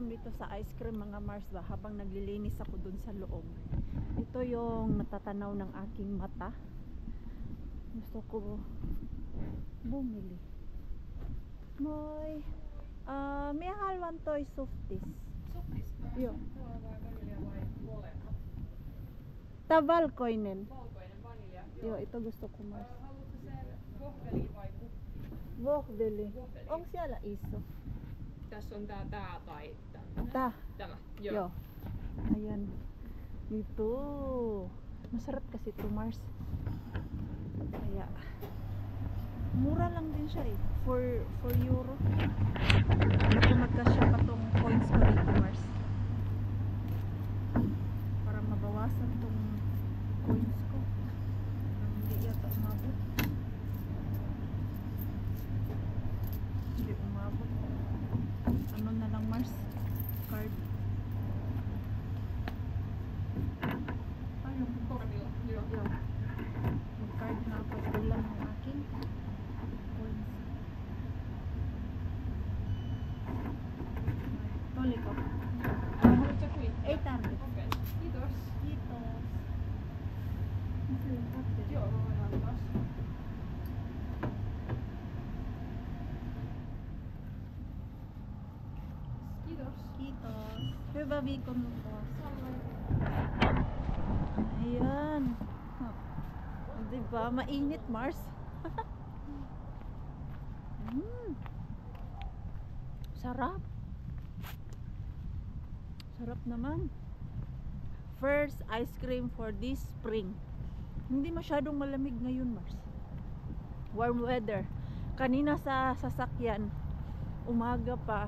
lang dito sa ice cream mga Mars ba, habang naglilinis ako dun sa loob. Ito yung natatanaw ng aking mata. Gusto ko bumili. Moi. May halwan toy softis. Softis? Joo. Mulla on vai vanilja vai molemmat? Tää valkoinen. Valkoinen vanilja. Joo, ito gusto ko Mars. Haluatko sen vohveli vai kuppi? Vohveli. Vohveli. Onko siellä iso? Tässä on tää tai Tää. tämä. Joo. Ayan. Ito. Masarap kasi ito Mars. Kaya mura lang din siya eh. 4 euro. Baka magkasya pa tong coins ko dito Mars. Para mabawasan tong coins ko. Hindi yata umabot. Hindi umabot. Ano na lang Mars? Card. Paljon korvilla. Joo. Yo. Mag-card na ako. Ulan ng aking coins. Toli ko. Haluatko kuittia? Ei tarvitse. Okei. Kiitos. Kiitos. Missä on paperi? Joo, mä voin antaa. Kiitos. Kiitos. Hyvä viikonloppu. Samoin. Ayan. Diba? Mainit, Mars. Sarap. Sarap naman. First ice cream for this spring. Hindi masyadong malamig ngayon, Mars. Warm weather. Kanina sa sasakyan, umaga pa,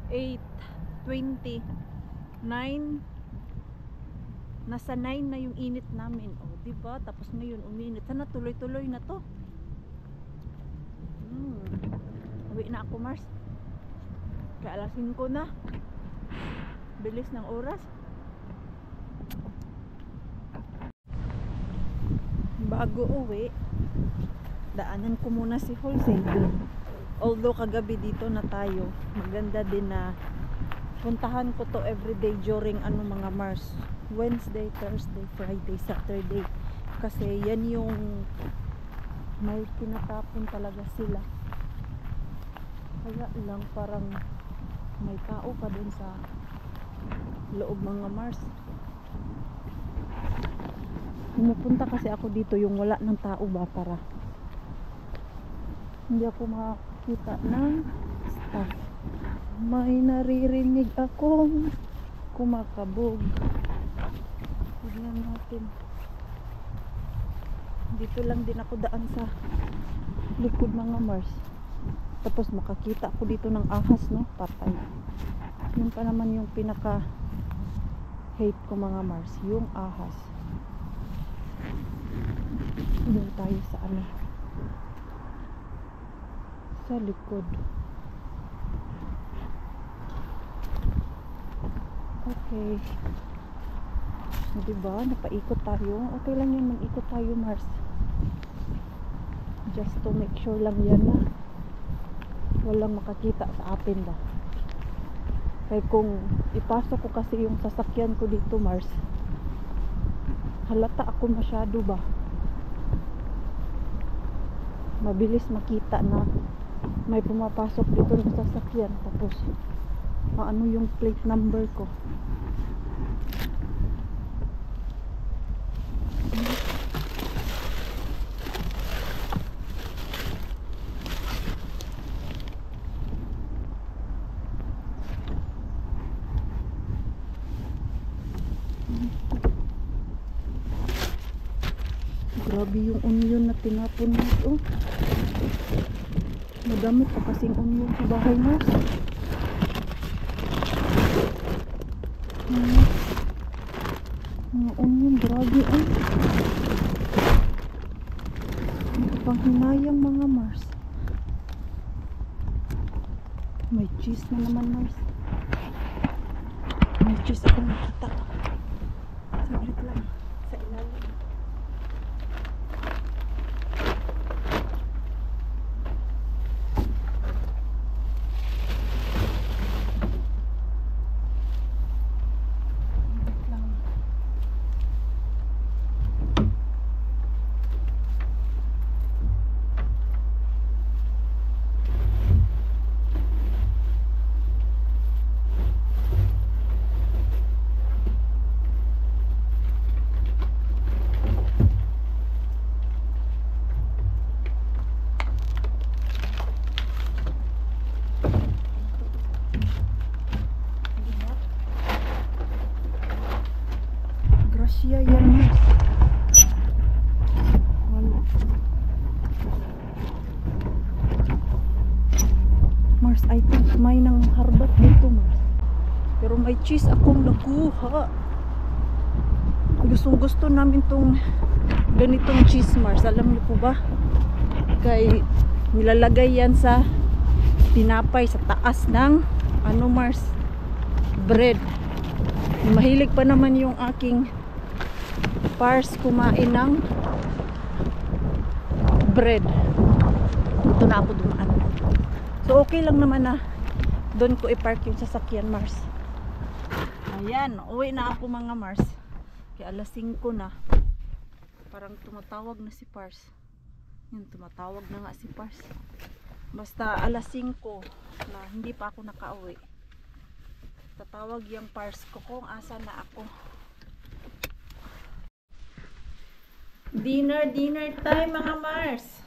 8:20, 9, nasa 9 na yung init namin. O, diba? Tapos ngayon uminit. Sana tuloy-tuloy na to. Uwi na ako, Mars. Kaya alas 5 na. Bilis ng oras. Bago uwi, daanan ko muna si Wholesale. Although kagabi dito na tayo, maganda din na puntahan ko to everyday during mga Mars, Wednesday, Thursday, Friday, Saturday, kasi yan yung may tinatapon talaga sila. Kaya lang parang may tao pa dun sa loob mga Mars. Pumupunta kasi ako dito yung wala ng tao ba, para hindi ako makakita ng staff. May naririnig akong kumakabog. Tignan natin. Dito lang din ako daan sa likod mga Mars. Tapos makakita ako dito ng ahas, no? Patay. Yun pa naman yung pinaka hate ko mga Mars, yung ahas. Doon tayo sa sa likod. Okay. Diba? Napaikot tayo. Okay lang yun, mag-ikot tayo Mars. Just to make sure lang yan na walang makakita sa atin ba. Kaya kung ipasok ko kasi yung sasakyan ko dito Mars, halata ako masyado ba. Mabilis makita na may pumapasok dito ng sasakyan, tapos maano yung plate number ko. Grabe yung onion na tinapon nito. Madami pa kasing onion sa bahay Mars. Mga onion, grabe ay. Panghinayang mga Mars. May cheese na naman Mars. May cheese ako nakita. Saglit lang. Sa ilalim. siya yan, Mars. Wala. Mars, I think may nang harbat dito, Mars. Pero may cheese akong nakuha. Gustong gusto namin tong ganitong cheese, Mars. Alam niyo po ba? Kay nilalagay yan sa tinapay sa taas ng ano, Mars, bread. Mahilig pa naman yung aking pars kumain ng bread. Ito na ako dumaan. So okay lang naman na doon ko i-park yung sasakyan, Mars. Ayan, uwi na ako mga Mars. Kaya alas 5 na. Parang tumatawag na si Pars. Yan, tumatawag na nga si Pars. Basta alas 5 na hindi pa ako nakauwi. Tatawag yung Pars ko kung asa na ako. Dinner time mga Mars.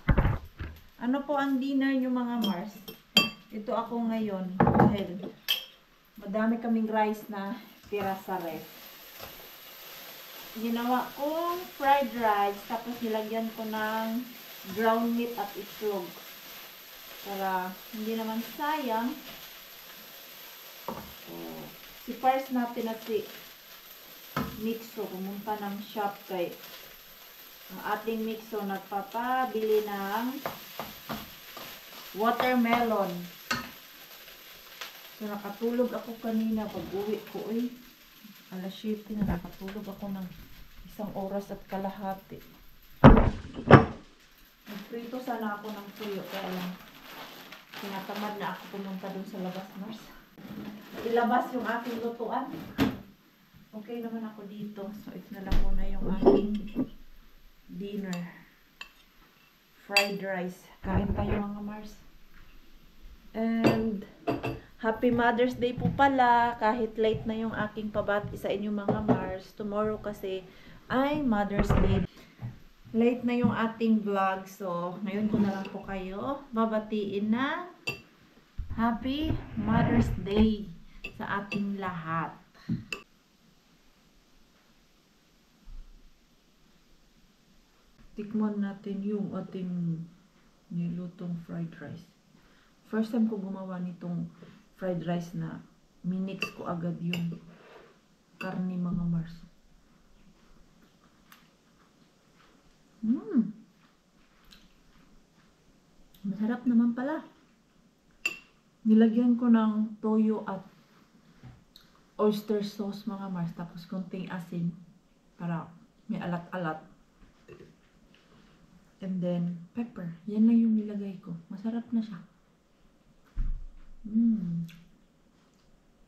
Ano po ang dinner nyo mga Mars? Ito ako ngayon dahil madami kaming rice na tira sa ref. Ginawa kong fried rice tapos nilagyan ko ng ground meat at itlog para hindi naman sayang. Si Pars natin at si Mixo pumunta ng shop kay ang ating Mixo nagpapabili ng watermelon. So nakatulog ako kanina pag uwi ko, alas 7 na, nakatulog ako ng 1 oras at kalahati. Nagprito sana ako ng tuyo kaya lang tinatamad na ako pumunta dun sa labas, Mars. Ilabas yung aking lutuan. Okay naman ako dito. So ito na lang muna yung aking dinner. Fried rice. Kain tayo mga Mars. And Happy Mother's Day po pala. Kahit late na yung aking pabati sa inyo mga Mars. Tomorrow kasi ay Mother's Day. Late na yung ating vlog. So ngayon ko na lang po kayo babatiin na Happy Mother's Day sa ating lahat. Tikman natin yung ating nilutong fried rice. First time ko gumawa nitong fried rice na minix ko agad yung karni mga Mars. Masarap naman pala. Nilagyan ko ng toyo at oyster sauce mga Mars. Tapos konting asin para may alat-alat. And then pepper. Yan lang yung nilagay ko. Masarap na siya.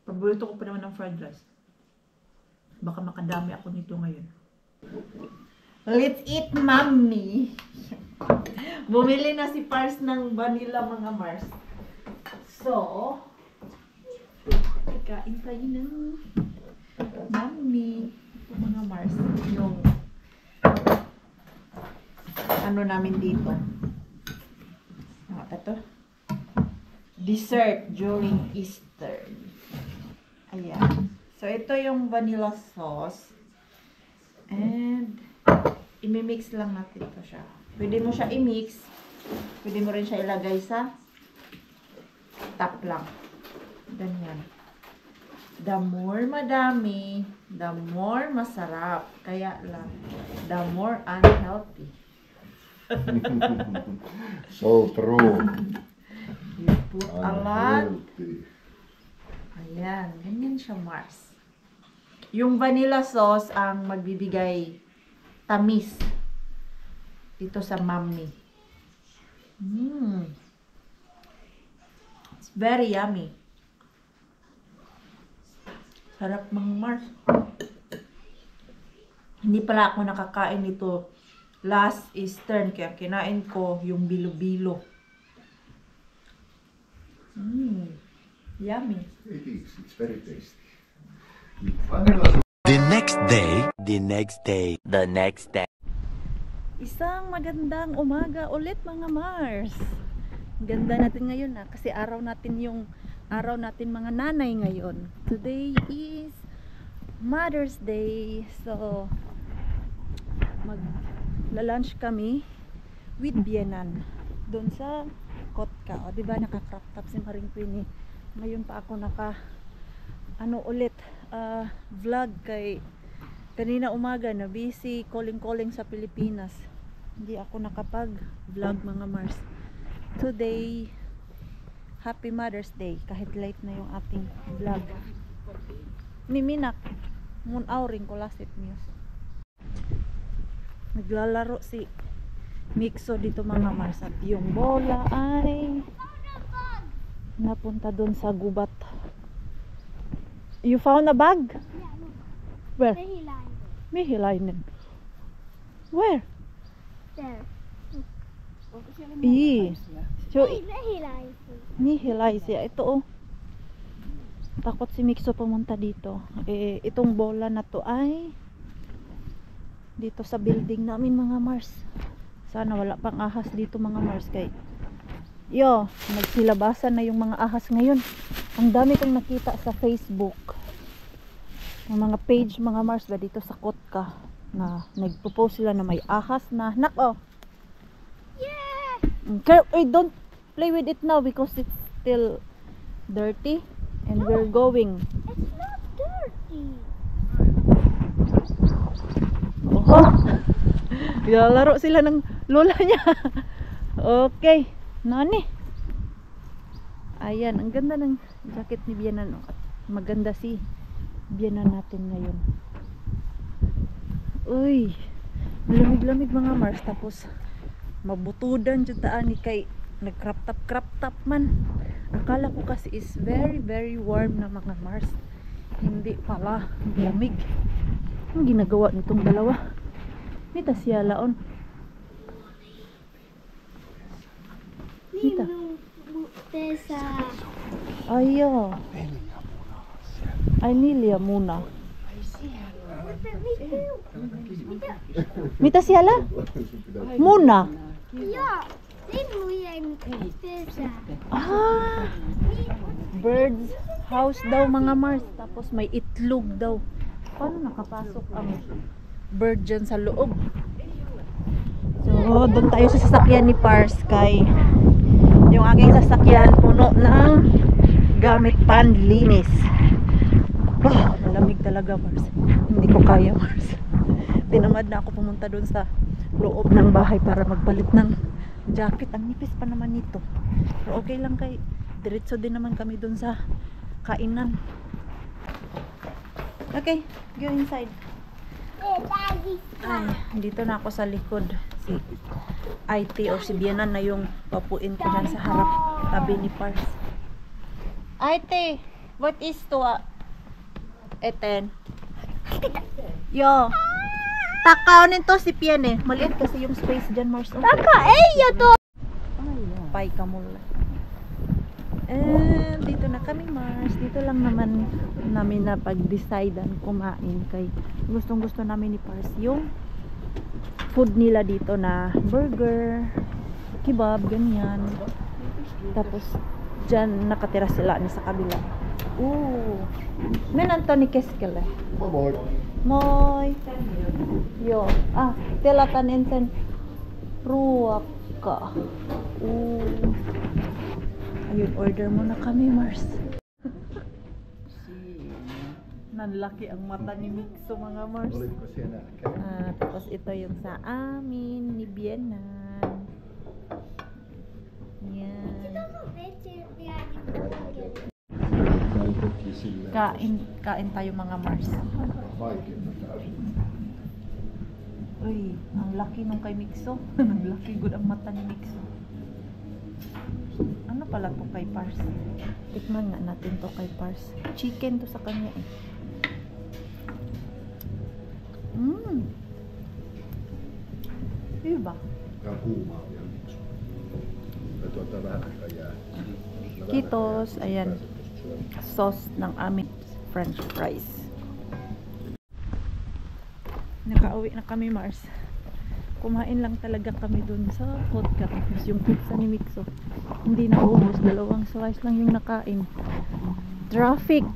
Paborito ko pa naman ng fried rice. Baka makadami ako nito ngayon. Let's eat, mommy! Bumili na si Pars ng vanilla mga Mars. So, kain tayo ng mommy. Ito mga Mars. Yung ano namin dito. Ito. Dessert during Easter. Ayan. So, ito yung vanilla sauce. And, imimix lang natin ito siya. Pwede mo siya i-mix. Pwede mo rin siya ilagay sa top lang. Ganyan. The more madami, the more masarap. Kaya lang, the more unhealthy. So true. You put a lot. Ayan, ganyan siya, Mars. Yung vanilla sauce ang magbibigay tamis dito sa mommy. It's very yummy. Sarap mga Mars. Hindi pala ako nakakain nito last Easter, kaya kinain ko yung bilo-bilo. Yummy. It is. It's very tasty. The next day, the next day. Isang magandang umaga ulit mga Mars. Ganda natin ngayon kasi araw natin mga nanay ngayon. Today is Mother's Day. So, Mag-lunch kami with Bienan doon sa Kotka. O, diba naka-crop top si Maring Queenie. Ngayon pa ako vlog kay kanina umaga na busy calling sa Pilipinas. Hindi ako nakapag-vlog mga Mars. Today, Happy Mother's Day. Kahit late na yung ating vlog. Miminak. Munauring ko lasit news. Naglalaro si Mixo dito mga Mars. At yung bola ay napunta doon sa gubat. You found a bag? Where? Mehilainen. Where? There. So, Mehilainen. nihilay siya. Ito oh. Takot si Mixo pumunta dito. Itong bola na to ay dito sa building namin mga Mars. Sana wala pang ahas dito mga Mars kay nagsilabasan na yung mga ahas ngayon. Ang dami kong nakita sa Facebook. Yung mga page mga Mars ba dito sa Kotka na nagpo-post sila na may ahas na. Nako. Yeah. Don't play with it now because it's still dirty and we're going. It's not dirty. Oh. Laro sila ng lola niya. Okay. Nani? Ayan, ang ganda ng jacket ni Bienan. At maganda si Bienan natin ngayon. Uy, lamig-lamig mga Mars. Tapos mabutudan dyan taan ni kay nag-crop top man. Akala ko kasi is very very warm na mga Mars. Hindi pala, lamig. Ang ginagawa nitong dalawa. Nita siya laon. Nita. Ayo. Ay Nilia muna. Mita siya la? Muna. Ja, dit moet jij vissen. Ah, birds house daw mga Mars. Tapos may itlog daw. Paano nakapasok ang bird dyan sa loob? So, doon tayo sa sasakyan ni Pars kay yung aking sasakyan puno ng gamit panlinis. Oh, malamig talaga Mars. Hindi ko kaya Mars. Tinamad na ako pumunta doon sa loob ng bahay para magpalit ng jacket. Ang nipis pa naman nito. Pero okay lang kay diretso din naman kami doon sa kainan. Okay, go inside. Ay, dito na ako sa likod. Si IT or si Bienan na yung papuin ko dyan sa harap tabi ni Pars. IT, what is to eten? Yo. Takaw nito si Pian eh. Maliit kasi yung space dyan, Mars. Taka, yo to. Pay ka mula. And dito na kami Mars. Dito lang naman namin na pag-decidean kumain kay gustong gusto namin ni Pars yung food nila dito na burger, kebab, ganyan. Tapos dyan nakatira sila ni sa kabila. Ooh. Men Anthony Keskele. Moy. Yo. Ah, telatan enten ruaka. Ooh. Ayun, order muna kami, Mars. Nanlaki ang mata ni Mixo, mga Mars. Tapos ito yung sa amin ni Bienan. Yan. Kain tayo mga Mars. Uy, ang laki nung kay Mixo. Ang laki good ang mata ni Mixo. Ano pala to kay Pars? Tikman nga natin to kay Pars. Chicken to sa kanya eh. Diba? Kitos, ayan. Sauce ng aming French fries. Nakauwi na kami Mars. Kumain lang talaga kami dun sa Kotka. Tapos yung pizza ni Mixo hindi na ubos. 2 slice lang yung nakain. Traffic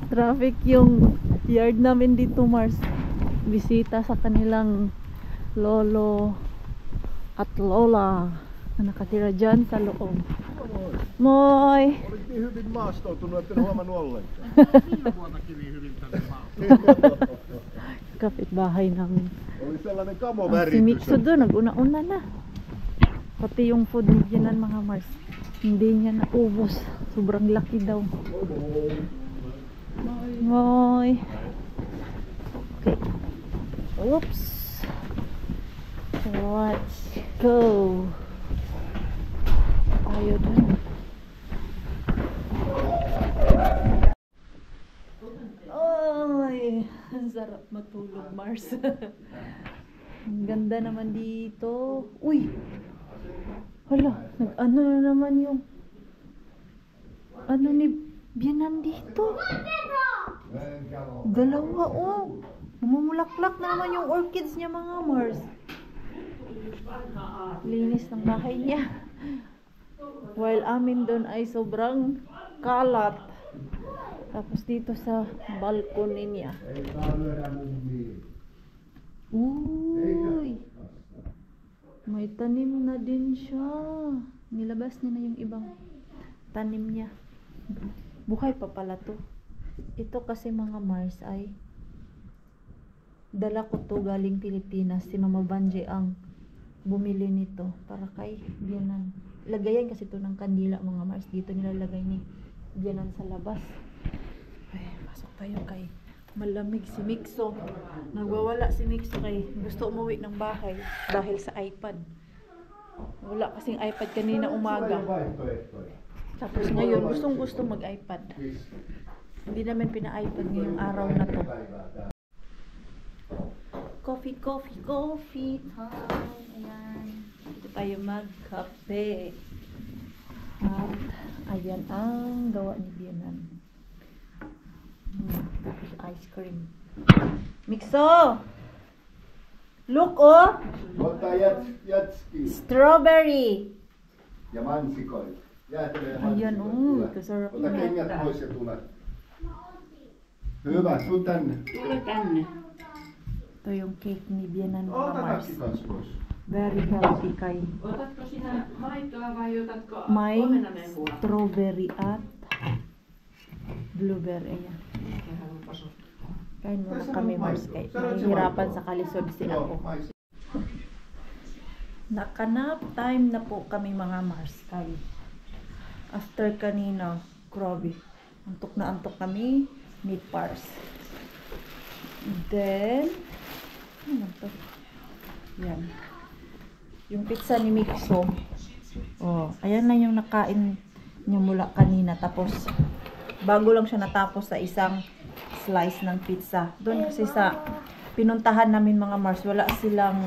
Traffic yung yard namin dito Mars. bisita sa kanilang lolo at lola na nakatira dyan sa loob. Moi! Olit niin hyvin maastoutunut, että en huomannut ollenkaan. Kapitbahay namin. Oli sellainen Si kamoväritys. Mikso doon, nag-una-una na. Pati yung food ni Ginan, mga Mars. Hindi niya naubos. Sobrang laki daw. Moi! Okay. Oops! Let's go! Tayo dun. Ay, ang sarap matulog, Mars. Ang ganda naman dito. Uy! Hala, nag-ano na naman yung ano ni Bianan dito. Dalawa, oh. Mamumulaklak na naman yung orchids niya, mga Mars. Linis ng bahay niya. While amin doon ay sobrang kalat. Tapos dito sa balcony niya. Uy! May tanim na din siya. Nilabas niya na yung ibang tanim niya. Buhay pa pala to. Ito kasi, mga Mars, ay dala ko to galing Pilipinas. Si Mama Banji ang bumili nito para kay Bianan. Lagayan kasi to ng kandila, mga Mars. Dito nilalagay ni Bianan sa labas. Ay, pasok tayo kay malamig si Mikso. Nagwawala si Mikso kay gusto umuwi ng bahay dahil sa iPad. Wala kasing iPad kanina umaga. Tapos ngayon gustong mag-iPad. Hindi namin pina-iPad ngayong araw na to. Coffee time. Ayan. Dito tayo mag-kape. At ayan ang gawa ni Bianan. Tapos ice cream. Mikso! Look, oh! Ota jatski Strawberry! ja mansikoita. Ayan, oh. Kasarap Ota na. kengät pois ja tule. Hyvä, tuu tänne. Ito yung cake ni Bianan, mga Ota Mars. takki kans pois. Very healthy kay. Otatko sinä maitoa vai otatko May omenamehua? strawberry at blueberry. Ayan. Kain muna kami, Mars. Kay nahihirapan sa kalisod si ako. Nakanap time na po kami, mga Mars. Kay after kanina, grabe. Antok na antok kami. Meat Pars. Then, ano to? Yan. Yung pizza ni Mikso. Oh, ayan na yung nakain niya mula kanina. Tapos, bago lang siya natapos sa isang slice ng pizza. Doon kasi sa pinuntahan namin, mga Mars, wala silang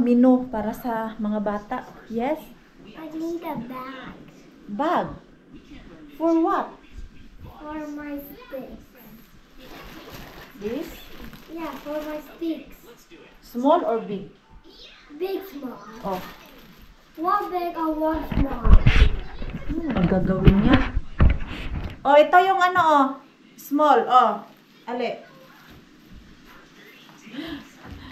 menu para sa mga bata. Yes? I need a bag Bag? For what? for my sticks. This? Yeah, for my sticks. Small or big? Big, small. Oh. One big or one small. Ang gagawin niya. Oh, ito yung ano, oh. Small, oh. Ale.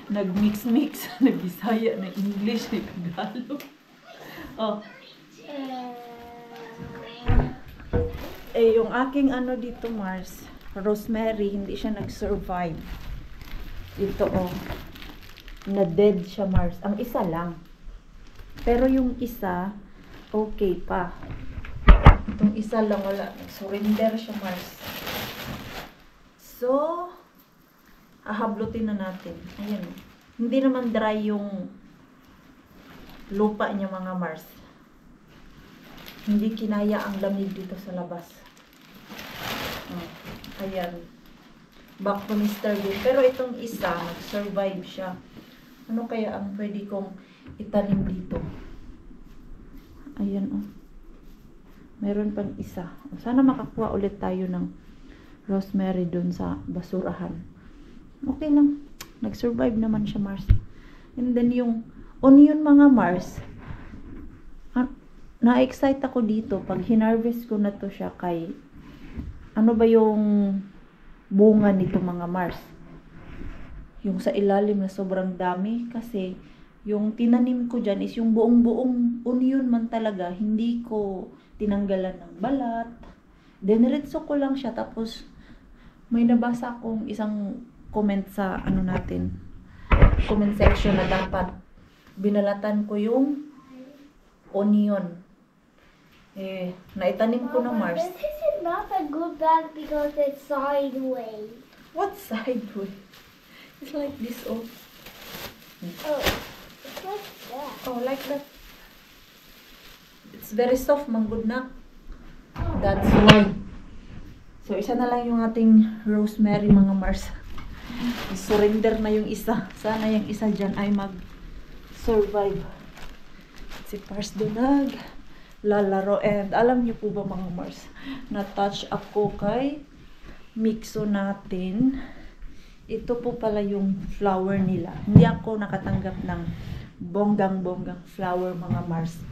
Nag-mix-mix. Nag-Bisaya, na English, na Tagalog. Oh. Eh, yung aking ano dito, Mars, rosemary, hindi siya nag-survive. Ito, oh. Na-dead siya, Mars. Ang isa lang. Pero yung isa, okay pa. Itong isa lang, wala. Surrender siya, Mars. So, hahablutin na natin. Ayan. Hindi naman dry yung lupa niya, mga Mars. Hindi kinaya ang lamig dito sa labas. Oh, ayan. Back to Mr. Bean. Pero itong isa, nag-survive siya. Ano kaya ang pwede kong itanim dito? Ayan, oh. Meron pang isa. Sana makakuha ulit tayo ng rosemary dun sa basurahan. Okay lang. Nag-survive naman siya, Mars. And then yung onion, mga Mars. Na-excite ako dito. Pag hinarvest ko na to siya kay ano ba yung bunga nito, mga Mars? yung sa ilalim na sobrang dami kasi yung tinanim ko dyan is yung buong-buong onion man talaga. Hindi ko tinanggalan ng balat. Diniretso ko lang siya. Tapos may nabasa akong isang comment sa ano natin, comment section na dapat binalatan ko yung onion. Naitanim ko na Mars. This is not a good bag because it's sideways. What sideways? It's like this, oh. Oh, it's like that. Oh, like that. It's very soft, manggod na. That's why. So, isa na lang yung ating rosemary, mga Mars. Surrender na yung isa. Sana yung isa dyan ay mag-survive. Si Pars Donag lalaro. And alam niyo po ba, mga Mars, na-touch ako kay Mixo natin. Ito po pala yung flower nila. Hindi ako nakatanggap ng bonggang-bonggang flower, mga Mars.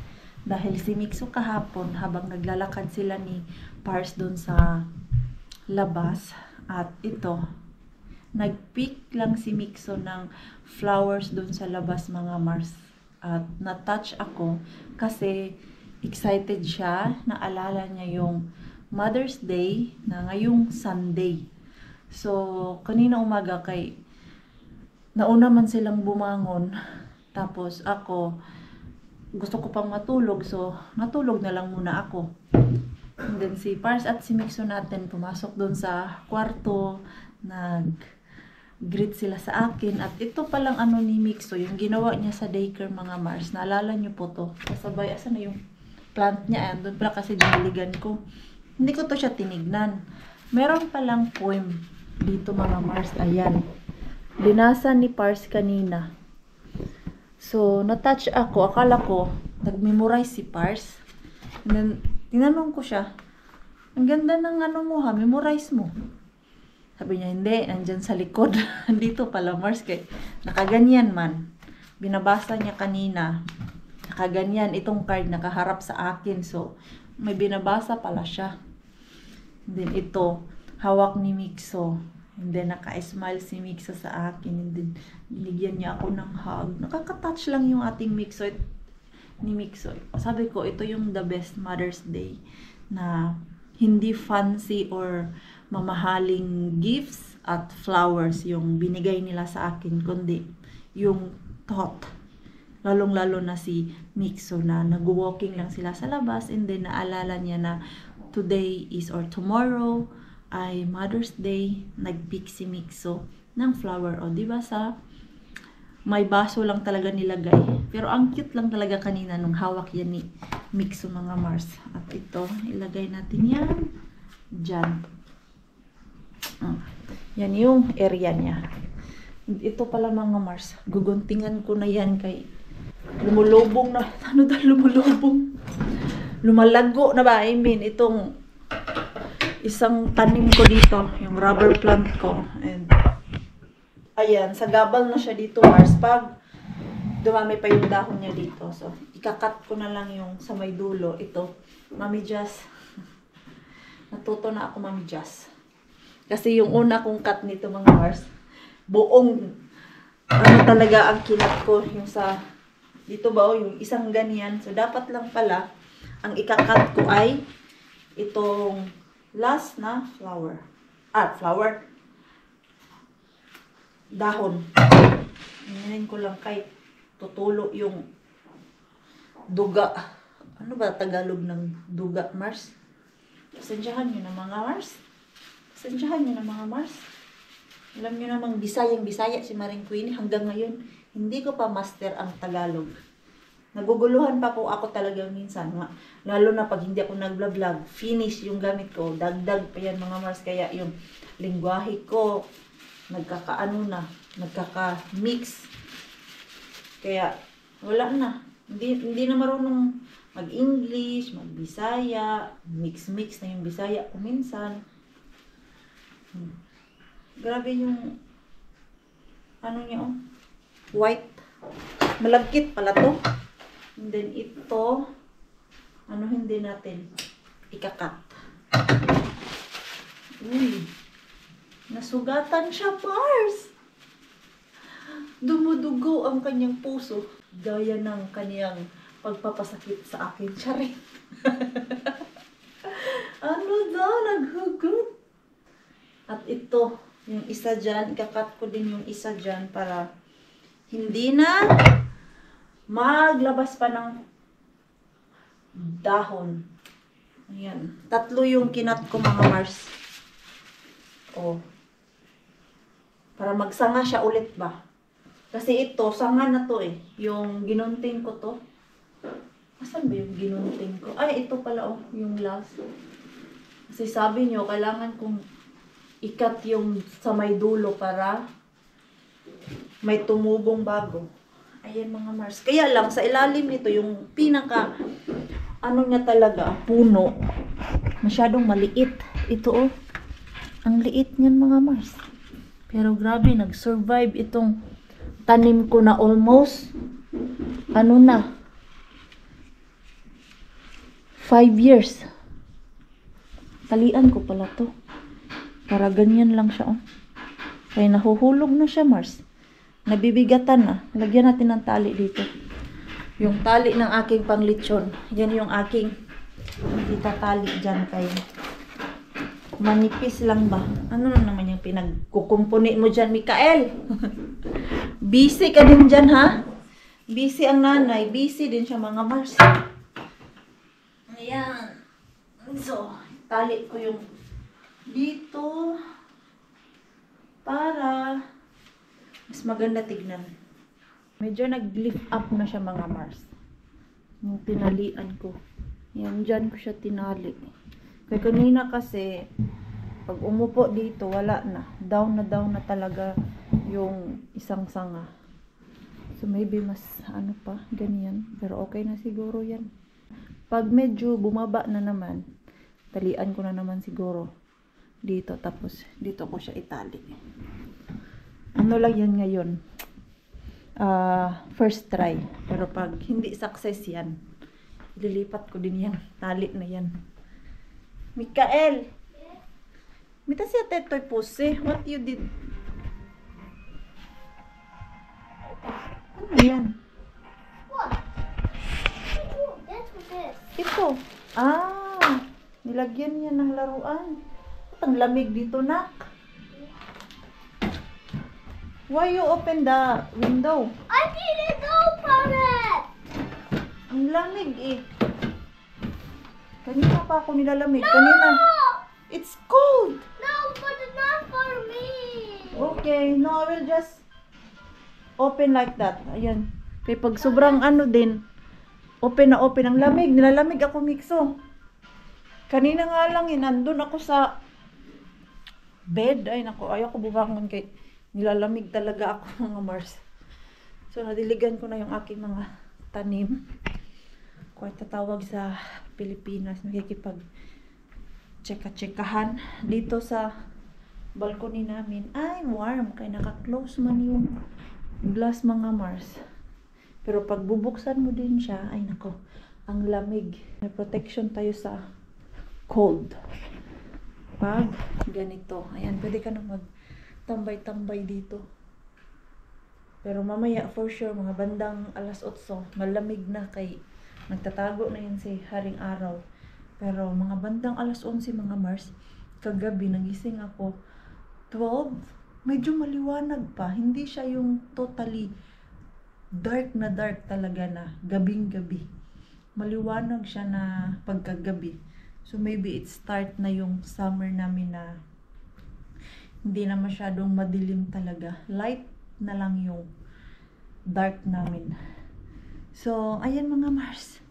Dahil si Mixo kahapon, habang naglalakad sila ni Pars doon sa labas, at ito, nag-pick lang si Mixo ng flowers doon sa labas, mga Mars. At na-touch ako kasi excited siya. Naalala niya yung Mother's Day na ngayong Sunday. So, kanina umaga nauna man silang bumangon. Tapos ako, gusto ko pang matulog. So, natulog na lang muna ako. And then si Pars at si Mixo natin pumasok doon sa kwarto. Nag-greet sila sa akin. At ito palang ano ni Mixo, yung ginawa niya sa daycare, mga Mars. Naalala niyo po to. Kasabay, asan na yung plant niya? Doon pala kasi diniligan ko. Hindi ko to siya tinignan. Meron palang poem dito, mga Mars. Ayan. Binasa ni Pars kanina. So, na-touch ako. Akala ko, nag-memorize si Pars. And then, tinanong ko siya, ang ganda ng ano mo ha, memorize mo. Sabi niya, hindi, nandyan sa likod. Dito pala, Mars, kay nakaganyan man. Binabasa niya kanina. Nakaganyan, itong card nakaharap sa akin. So, may binabasa pala siya. And then, ito, hawak ni Mixo. And then, naka-smile si Mixo sa akin. And then, binigyan niya ako ng hug. Nakaka-touch lang yung ating Mixo ni Mixo. Sabi ko, ito yung the best Mother's Day na hindi fancy or mamahaling gifts at flowers yung binigay nila sa akin, kundi yung thought. Lalong-lalo na si Mixo na nag-walking lang sila sa labas, and then naalala niya na today is or tomorrow ay Mother's Day. Nag-pick si Mixo ng flower. O, diba sa may baso lang talaga nilagay. Pero ang cute lang talaga kanina nung hawak yan ni Mixo, mga Mars. At ito, ilagay natin yan dyan. Yan yung area niya. Ito pala, mga Mars. Guguntingan ko na yan kay lumulubong na. Ano dahil lumulubong? Lumalago na ba? I mean, itong isang tanim ko dito, yung rubber plant ko. And ayan, sagabal na siya dito, Mars. Pag dumami pa yung dahon niya dito. So, ikakat ko na lang yung sa may dulo. Ito, Mami Jazz. Natuto na ako, Mami Jazz. Kasi yung una kong cut nito, mga Mars, buong, ano talaga ang kinat ko, yung sa, dito ba, yung isang ganyan. So, dapat lang pala, ang ikakat ko ay itong last na flower. Flower. Dahon. Hinahin ko lang kay tutulo yung duga. Ano ba Tagalog ng duga, Mars? Pasensyahan nyo na, mga Mars. Pasensyahan nyo na, mga Mars. Alam nyo namang Bisayang-Bisaya si Maring Queenie. Hanggang ngayon, hindi ko pa master ang Tagalog. Naguguluhan pa po ako talaga minsan. Lalo na pag hindi ako nag-vlog, finish yung gamit ko. Dagdag pa yan, mga Mars. Kaya yung lingwahe ko, nagkaka-mix. Kaya, wala na. Hindi na marunong mag-English, mag-Bisaya, mix-mix na yung Bisaya kung minsan. Grabe yung, ano niya, oh, white. Malagkit pala to. And then ito, hindi natin ikakat. Uy, nasugatan siya, Pars. Dumudugo ang kanyang puso. Gaya ng kanyang pagpapasakit sa akin. Charing. Ano daw? Naghugot. At ito, yung isa dyan, ikakat ko din yung isa dyan para hindi na maglabas pa ng dahon. Ayan. 3 yung kinat ko mga Mars. Oh. Para magsanga siya ulit ba? Kasi ito, sanga na to eh. Yung ginunting ko to. Asan ba yung ginunting ko? Ay, ito pala oh, yung last. Kasi sabi nyo, kailangan kong ikat yung sa may dulo para may tumubong bago. Ayan mga Mars. Kaya lang, sa ilalim nito, yung pinaka, ano niya talaga, puno, masyadong maliit. Ito oh, ang liit niyan mga Mars. Pero grabe, nag-survive itong tanim ko na almost, ano na, 5 years. Talian ko pala to. Para ganyan lang siya, oh. Kaya nahuhulog na siya, Mars. Nabibigatan na. Lagyan natin ng tali dito. Yung tali ng aking panglitsyon. Yan yung aking itatali dyan kay manipis lang ba? Ano na naman yung pinagkukumpuni mo dyan, Mikael? Busy ka din dyan, ha? Busy ang nanay. Busy din siya, mga Mars. Ayan. So, tali ko yung dito para mas maganda tignan. Medyo nag-lift up na siya mga Mars. Yung tinalian ko. Yan, dyan ko siya tinali. Kaya kanina kasi, pag umupo dito, wala na. Down na talaga yung isang sanga. So maybe mas ano pa, ganyan. Pero okay na siguro yan. Pag medyo bumaba na naman, talian ko na naman siguro dito. Tapos dito ko siya itali. Ano lang yan ngayon? First try. Pero pag hindi success yan, ililipat ko din yan. Tali na yan. Mikael! Mita siya tetoy pose. What you did? Ano yan? What? That's what this. Ito. Nilagyan niya ng laruan. Ang lamig dito, nak. Why you open the window? I didn't open it! Ang lamig eh. Kanina pa ako nilalamig. Kanina. It's cold. No, but not for me! Okay. No, I will just open like that. Ayan. Kaya pag sobrang ano din, open na open. Ang lamig. Nilalamig ako, Mikso. Kanina nga lang, nandun ako sa bed. Ay, naku. Ayaw ko bumangon kay nilalamig talaga ako, mga Mars. So, nadiligan ko na yung aking mga tanim. Kung tatawag sa Pilipinas, nakikipag tseka-tsekahan. Dito sa balcony namin, ay warm. Kaya naka-close man yung glass, mga Mars. Pero pag bubuksan mo din siya, ay nako, ang lamig. May protection tayo sa cold. Pag ganito, ayan, pwede ka na magtambay-tambay dito. Pero mamaya, for sure, mga bandang 8:00, malamig na kay nagtatago na yun si Haring Araw. Pero mga bandang 11:00, mga Mars, kagabi, nagising ako, 12, medyo maliwanag pa. Hindi siya yung totally dark na dark talaga na gabing-gabi. Maliwanag siya na pagkagabi. So maybe it start na yung summer namin na hindi na masyadong madilim talaga. Light na lang yung dark namin. So, ayan mga Mars.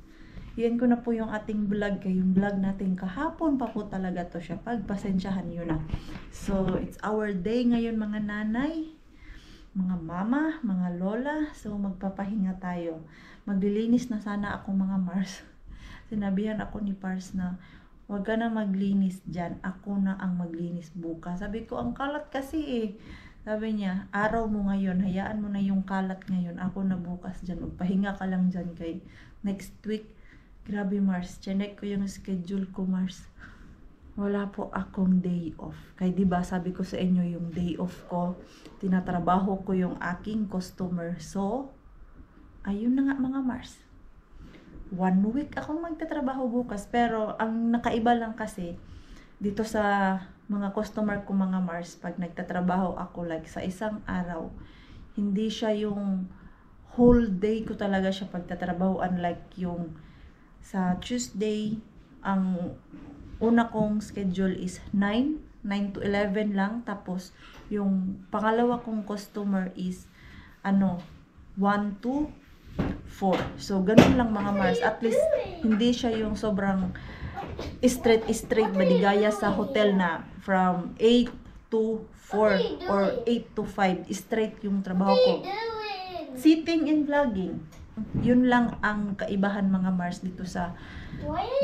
Yan ko na po yung ating vlog. Yung vlog natin kahapon pa po talaga to siya. Pagpasensyahan nyo na. So, it's our day ngayon mga nanay, mga mama, mga lola. So, magpapahinga tayo. Maglilinis na sana ako mga Mars. Sinabihan ako ni Pars na huwag ka na maglinis dyan. Ako na ang maglinis bukas. Sabi ko, ang kalat kasi eh. Sabi niya, araw mo ngayon. Hayaan mo na yung kalat ngayon. Ako na bukas dyan. Magpahinga ka lang dyan kay next week. Grabe Mars. Chinek ko yung schedule ko Mars. wala po akong day off. Kaya diba sabi ko sa inyo yung day off ko, tinatrabaho ko yung aking customer. So, ayun na nga mga Mars. 1 week akong magtatrabaho bukas. Pero ang nakaiba lang kasi, dito sa mga customer ko mga Mars, pag nagtatrabaho ako like sa isang araw, hindi siya yung whole day ko talaga siya pagtatrabaho. Unlike yung sa Tuesday, ang una kong schedule is 9 to 11 lang. Tapos, yung pangalawa kong customer is 1 to 4. So, ganun lang mga Mars. At least, hindi siya yung sobrang straight madigaya sa hotel na from 8 to 4 or 8 to 5. Straight yung trabaho ko. Sitting and vlogging. Yun lang ang kaibahan mga Mars dito sa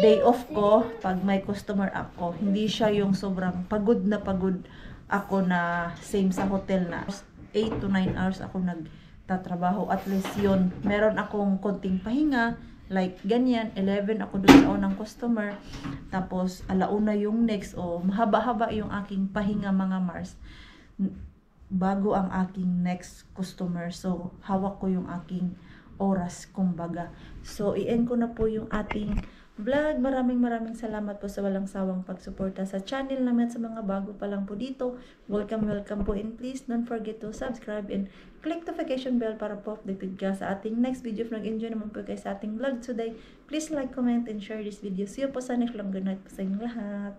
day off ko pag may customer ako. Hindi siya yung sobrang pagod ako na same sa hotel na 8 to 9 hours ako nagtatrabaho. At least yun, meron akong konting pahinga. Like ganyan, 11 ako doon sa unang customer. Tapos alauna yung next. O mahaba-haba yung aking pahinga mga Mars bago ang aking next customer. So hawak ko yung aking oras kumbaga. So i-end ko na po yung ating vlog. Maraming salamat po sa walang sawang pagsuporta sa channel namin. Sa mga bago pa lang po dito, welcome po, and please don't forget to subscribe and click notification bell para po updated ka sa ating next video. If nag-enjoy naman po kayo sa ating vlog today, please like, comment, and share this video. See you po sa next vlog. Good night po sa inyong lahat.